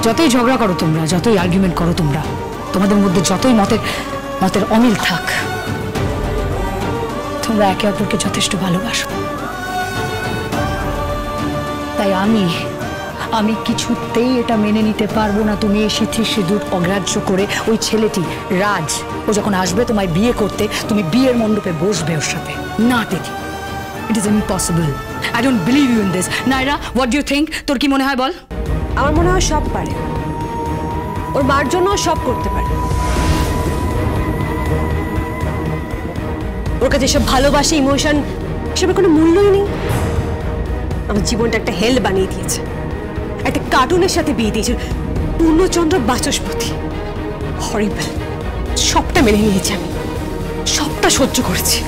যতই ঝগড়া করো তোমরা, যতই আর্গুমেন্ট করো তোমরা, তোমাদের মধ্যে যতই মতের অমিল থাক, তোমরা একে অপরকে যথেষ্ট ভালোবাসো। তাই আমি কিছুতেই এটা মেনে নিতে পারবো না তুমি এই সিথির সিঁদুর অগ্রাহ্য করে ওই ছেলেটি রাজ, ও যখন আসবে তোমায় বিয়ে করতে, তুমি বিয়ের মণ্ডপে বসবে ওর সাথে। না দিদি, it is impossible. I don't believe you in this. Naira, what do you think? তোর কি মনে হয় বল? আমার মনে হয় সব পারে, ওর মার জন্য সব করতে পারে। ওর কাছে সব ভালোবাসা, ইমোশন, এসবের কোনো মূল্যই নেই। আমার জীবনটা একটা হেল বানিয়ে দিয়েছে, একটা কার্টুনের সাথে বিয়ে দিয়েছে। পূর্ণচন্দ্র বাচস্পতি, হরিবল। সবটা মেনে নিয়েছি আমি, সবটা সহ্য করেছি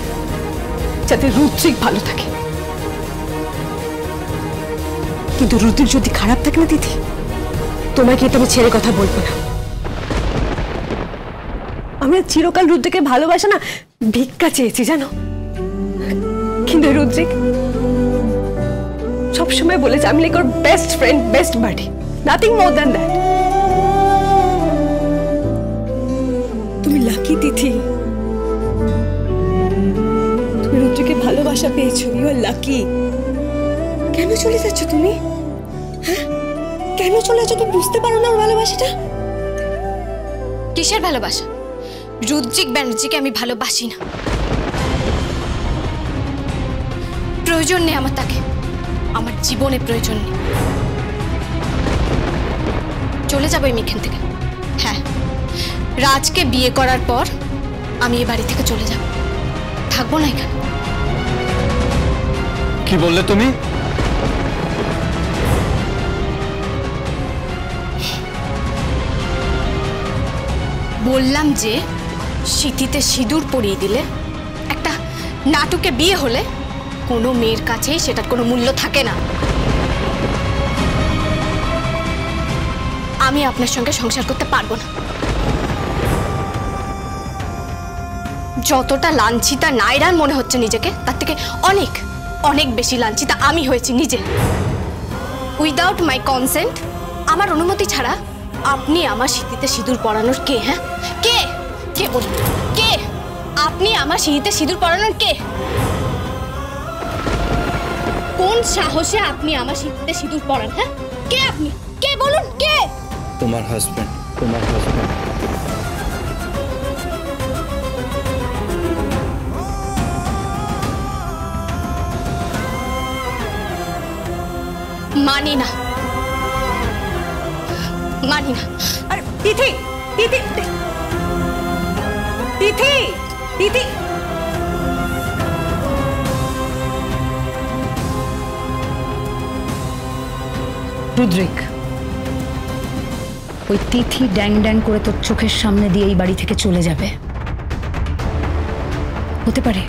যাতে রুদ্রিক ভালো থাকে। কিন্তু রুদ্রিক যদি খারাপ থাকে না দিদি, তোমাকে এটা আমি ছেড়ে কথা বলবো না। আমরা চিরকাল রুদ্রিকে ভালোবাসা না ভিক্ষা চেয়েছি জানো, কিন্তু রুদ্রিক সবসময় বলেছে আমি লাইক ওর best friend, best buddy, nothing more than that. তুমি লাকি তিথি, তুমি রুদ্রিকে ভালোবাসা পেয়েছো, ইউ আর লাকি। কেন চলে যাচ্ছ তুমি? হ্যাঁ, কেন চলে যাচ্ছ? তুমি বুঝতে পারো না ওর ভালোবাসাটা? কিসের ভালোবাসা? রুদ্রিক ব্যানার্জিকে আমি ভালোবাসি না, প্রয়োজন নেই আমার তাকে, আমার জীবনে প্রয়োজন নেই। চলে যাবো আমি এখান থেকে। হ্যাঁ, রাজকে বিয়ে করার পর আমি এই বাড়ি থেকে চলে যাব, থাকবো না এখানে। কি বললে তুমি? বললাম যে সিঁথিতে সিঁদুর পরিয়ে দিলে, একটা নাটকে বিয়ে হলে কোনো মেয়ের কাছেই সেটার কোনো মূল্য থাকে না। আমি আপনার সঙ্গে সংসার করতে পারবো না। যতটা লাঞ্ছিতা নাইরার মনে হচ্ছে নিজেকে, তার থেকে অনেক অনেক বেশি লাঞ্ছিতা আমি হয়েছি নিজে। উইদাউট মাই কনসেন্ট, আমার অনুমতি ছাড়া আপনি আমার সিঁথিতে সিঁদুর পরানোর কে? হ্যাঁ, কে? কে বলুন, কে? আপনি আমার সিঁথিতে সিঁদুর পরানোর কে? কোন সাহসে আপনি আমার সিঁথিতে সিঁদুর পরান? হ্যাঁ, কে আপনি? কে বলুন, কে? তোমার হাজবেন্ড, তোমার হাজবেন্ড। মানি না, মানি না। আরে তিথি, তিথি, তিথি, তিথি, রুদ্রিক, ওই তিথি ড্যাং ড্যাং করে তোর চোখের সামনে দিয়ে এই বাড়ি থেকে চলে যাবে, হতে পারে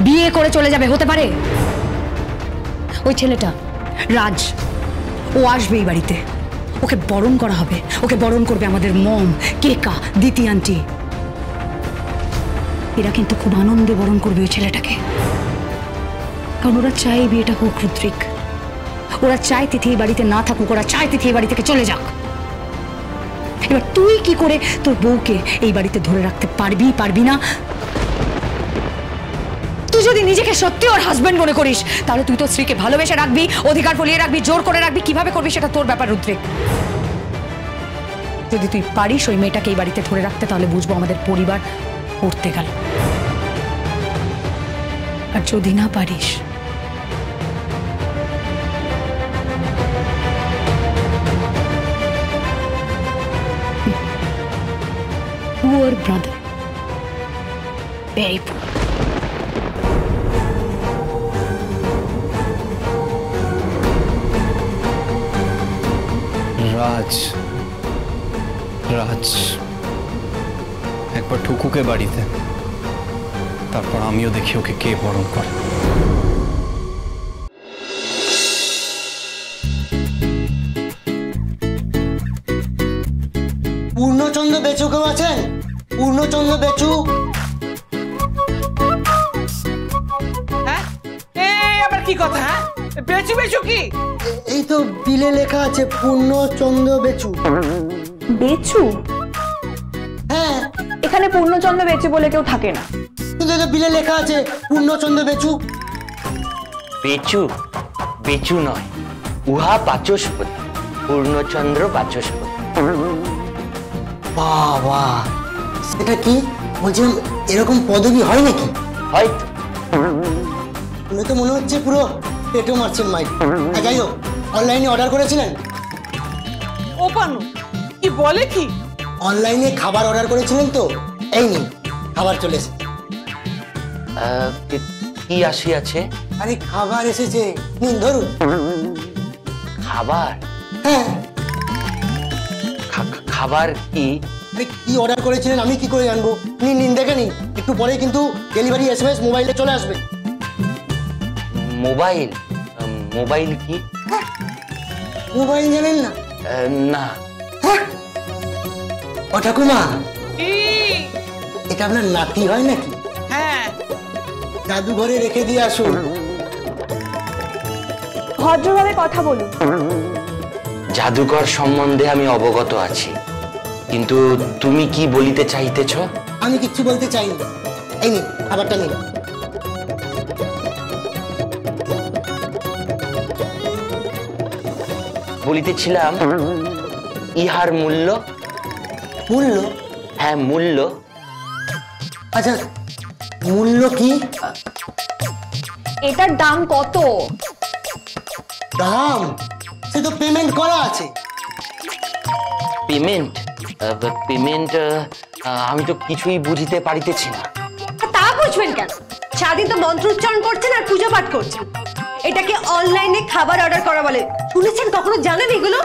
বিয়ে করে চলে যাবে, হতে পারে ওই ছেলেটা রাজ, ও আসবে এই বাড়িতে, ওকে বরণ করা হবে, ওকে বরণ করবে আমাদের মম, কেকা, দিতি আন্টি। এরা কিন্তু খুব আনন্দে বরণ করবে ওই ছেলেটাকে, কারণ ওরা চায় বিয়েটা হোক রুদ্রিক। ওরা চায় তিথি এই বাড়িতে না থাকুক, ওরা চায় তিথি এই বাড়ি থেকে চলে যাক। এবার তুই কি করে তোর বউকে এই বাড়িতে ধরে রাখতে পারবি না? তুই যদি নিজেকে সত্যি ওর হাজবেন্ড মনে করিস, তাহলে তুই তোর স্ত্রীকে ভালোবেসে রাখবি, অধিকার ফলিয়ে রাখবি, জোর করে রাখবি। কিভাবে করবি সেটা তোর ব্যাপার রুদ্রিক। যদি তুই পারিস ওই মেয়েটাকে এই বাড়িতে ধরে রাখতে, তাহলে বুঝবো আমাদের পরিবার পড়তে গেল। আর যদি না পারিস, poor brother, very poor. রাজ, রাজ একবার ঠুকুকে বাড়িতে, তারপর আমিও দেখি ওকে কে বরণ করে। পূর্ণচন্দ্র বেচু কেউ আছেন? পূর্ণচন্দ্র বেচু? হ্যাঁ, এই আবার কি কথা? হ্যাঁ, বেচু বেচু কি? এই তো বিলে লেখা আছে পূর্ণচন্দ্র বেচু। বেচু? হ্যাঁ, এখানে পূর্ণচন্দ্র বেচু বলে কেউ থাকে না। কিন্তু এটা বিলে লেখা আছে পূর্ণচন্দ্র বেচু। বেচু বেচু নয়, উহা বাচস্পতি, পূর্ণচন্দ্র বাচস্পতি। বাবা, সেটা কি বলছিলাম, এরকম পদবি হয় নাকি? হয়তো। শুনে তো মনে হচ্ছে পুরো পেটো মারছেন মাইক। যাই হোক, অনলাইনে অর্ডার করেছিলেন? ও পানু, কি বলে কি? অনলাইনে খাবার অর্ডার করেছিলেন তো, এই নিন খাবার চলে এসেছে। কি আসিয়াছে? আরে খাবার এসেছে, নিন ধরুন। খাবার? হ্যাঁ। খাবার কি? আরে কি অর্ডার করেছিলেন আমি কি করে জানবো? নিন নিন দেখে নিন, একটু পরে কিন্তু ডেলিভারি SMS মোবাইলে চলে আসবে। মোবাইল? মোবাইল কি? মোবাইল জানেন না? না। ও ঠাকুমা, কি? এটা আপনার নাতি হয় নাকি? হ্যাঁ। জাদুঘরে রেখে দিয়ে আসুন। ভদ্রভাবে কথা বলুন। জাদুকর সম্বন্ধে আমি অবগত আছি, কিন্তু তুমি কি বলিতে চাইতেছ? আমি কিচ্ছু বলতে চাইনি। এই নিন খাবারটা নিন। বলিতেছিলাম ইহার মূল্য। মূল্য? হ্যাঁ, মূল্য। আচ্ছা, মূল্য কি? এটার দাম কত? দাম? সে তো পেমেন্ট করা আছে। পেমেন্ট? পেমেন্ট? আমি তো কিছুই বুঝিতে পারিতেছি না। তা বুঝবেন কেন? সারাদিন তো মন্ত্র উচ্চারণ করছেন আর পূজা পাঠ করছেন। এটাকে অনলাইনে খাবার অর্ডার করা বলে। শুনেছেন কখনো? জানেন এগুলো?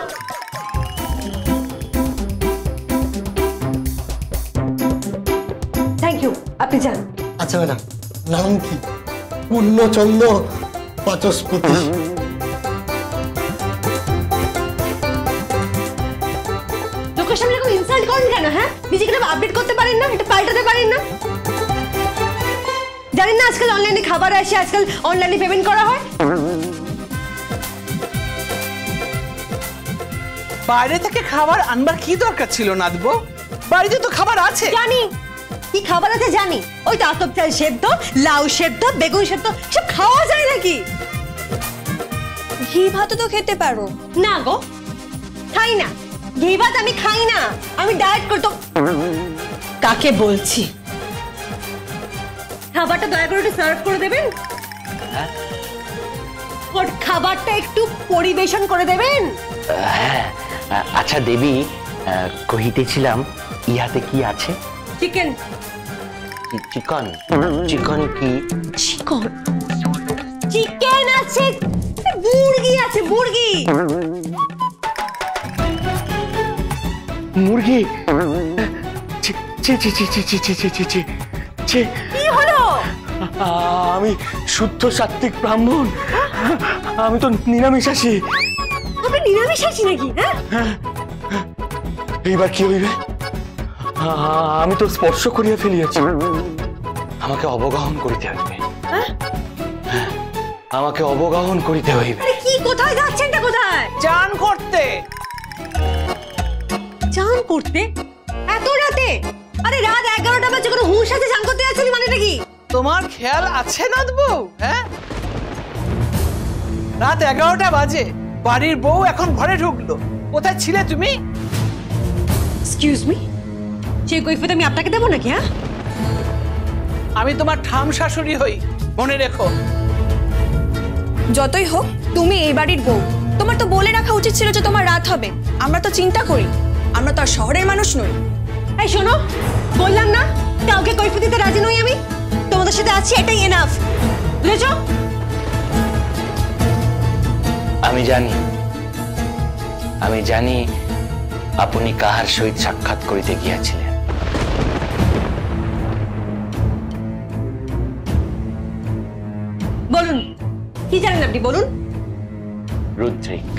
থ্যাংক ইউ, আপনি যান। আচ্ছা ম্যাডাম, নাম কি? পূর্ণচন্দ্র বাচস্পতি। লোকের সামনে এরকম ইনসাল্ট করেন কেন? হ্যাঁ, নিজেকে আপডেট করতে পারেন না? এটা পাল্টাতে পারেন না? জানেন না আজকাল অনলাইনে খাবার আসে, আজকাল অনলাইনে পেমেন্ট করা হয়। বাইরে থেকে খাবার আনবার কি দরকার ছিল নাদবো? বাড়িতে তো খাবার আছে। জানি কি খাবার আছে, জানি। ওই তো আতপ চাল সেদ্ধ, লাউ সেদ্ধ, বেগুন সেদ্ধ, সব খাওয়া যায় নাকি? ঘি ভাতও তো খেতে পারো। না গো, খাই না। ঘি ভাত আমি খাই না, আমি ডায়েট করতে। কাকে বলছি? খাবারটা দয়া করে একটু সার্ভ করে দেবেন। ওর খাবারটা একটু পরিবেশন করে দেবেন। হ্যাঁ, আচ্ছা দেবী, কহিতেছিলাম ইহাতে কি আছে? চিকেন। চিকন? চিকন কি? চিকন? চিকেন আছে, মুরগি আছে, মুরগি। মুরগি? ছি ছি ছি ছি ছি ছি ছি ছি ছি ছি। কি হলো? আমি শুদ্ধ সাত্ত্বিক ব্রাহ্মণ, আমি তো নিরামিষাশী। আপনি নিরামিষাশী নাকি? হ্যাঁ, এইবার কি হইবে? আমি তো স্পর্শ করিয়া ফেলিয়াছি, আমাকে অবগাহন করিতে হইবে। আমাকে অবগাহন করিতে হইবে। আরে কি, কোথায় যাচ্ছেনটা? কোথায়? চান করতে। চান করতে? এত রাতে? আরে রাত 11টা বাজে, কোনো হুঁশ আছে চান করতে যাচ্ছেন মানেটা কি? তোমার খেয়াল আছে নাদবো? হ্যাঁ, রাত 11টা বাজে, বাড়ির বউ এখন ঘরে ঢুকলো। কোথায় ছিলে তুমি? এক্সকিউজ মি, সেই কৈফিয়ত আমি আপনাকে দেবো নাকি? হ্যাঁ, আমি তোমার ঠাম শাশুড়ি হই, মনে রেখো। যতই হোক তুমি এই বাড়ির বউ, তোমার তো বলে রাখা উচিত ছিল যে তোমার রাত হবে। আমরা তো চিন্তা করি, আমরা তো আর শহরের মানুষ নই। এই শোনো, বললাম না কাউকে কৈফিয়ত দিতে রাজি নই আমি। তোমাদের সাথে আছি, এটাই এনাফ, বুঝেছো? আমি জানি আপনি কাহার সহিত সাক্ষাৎ করিতে গিয়াছিলেন। বলুন, কি জানেন আপনি? বলুন। রুদ্রিক।